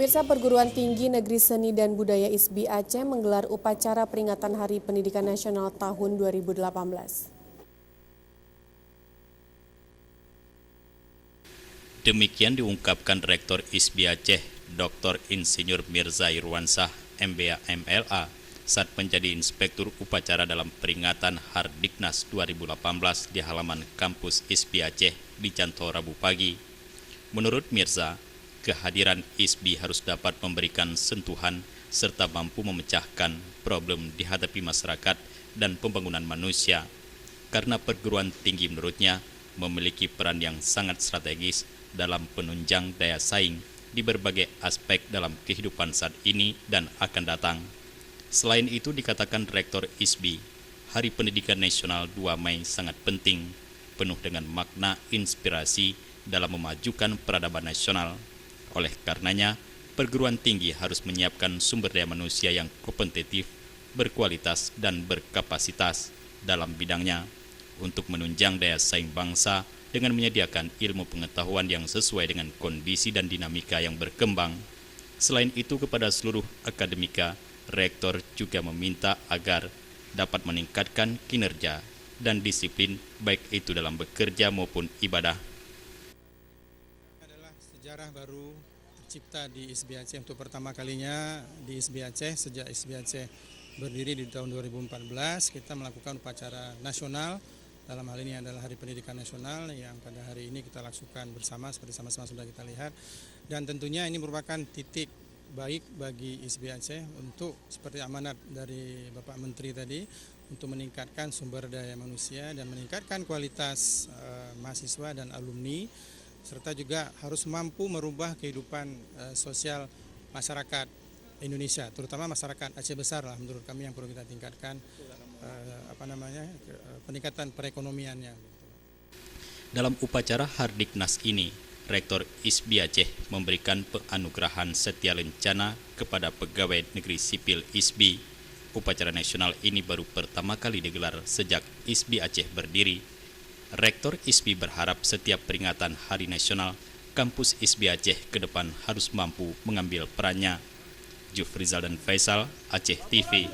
Pemirsa, Perguruan Tinggi Negeri Seni dan Budaya ISBI Aceh menggelar upacara peringatan Hari Pendidikan Nasional tahun 2018. Demikian diungkapkan Rektor ISBI Aceh, Dr. Insinyur Mirza Irwansah, MBA MLA, saat menjadi inspektur upacara dalam peringatan Hardiknas 2018 di halaman kampus ISBI Aceh di Cantor Rabu pagi. Menurut Mirza, kehadiran ISBI harus dapat memberikan sentuhan serta mampu memecahkan problem dihadapi masyarakat dan pembangunan manusia, karena perguruan tinggi menurutnya memiliki peran yang sangat strategis dalam penunjang daya saing di berbagai aspek dalam kehidupan saat ini dan akan datang. Selain itu, dikatakan Rektor ISBI, Hari Pendidikan Nasional 2 Mei sangat penting, penuh dengan makna inspirasi dalam memajukan peradaban nasional. Oleh karenanya, perguruan tinggi harus menyiapkan sumber daya manusia yang kompetitif, berkualitas, dan berkapasitas dalam bidangnya untuk menunjang daya saing bangsa dengan menyediakan ilmu pengetahuan yang sesuai dengan kondisi dan dinamika yang berkembang. Selain itu, kepada seluruh akademika, Rektor juga meminta agar dapat meningkatkan kinerja dan disiplin baik itu dalam bekerja maupun ibadah. Adalah sejarah baru tercipta di ISBI Aceh untuk pertama kalinya di ISBI Aceh. Sejak ISBI Aceh berdiri di tahun 2014, kita melakukan upacara nasional. Dalam hal ini adalah Hari Pendidikan Nasional yang pada hari ini kita laksanakan bersama seperti sama-sama sudah kita lihat. Dan tentunya ini merupakan titik baik bagi ISBI Aceh untuk seperti amanat dari Bapak Menteri tadi untuk meningkatkan sumber daya manusia dan meningkatkan kualitas mahasiswa dan alumni, serta juga harus mampu merubah kehidupan sosial masyarakat Indonesia, terutama masyarakat Aceh besar lah menurut kami yang perlu kita tingkatkan peningkatan perekonomiannya. Dalam upacara Hardiknas ini, Rektor ISBI Aceh memberikan penganugerahan setia lencana kepada pegawai negeri sipil ISBI. Upacara nasional ini baru pertama kali digelar sejak ISBI Aceh berdiri. Rektor ISBI berharap setiap peringatan Hari Nasional, kampus ISBI Aceh ke depan harus mampu mengambil perannya. Jufrizal dan Faisal, Aceh TV.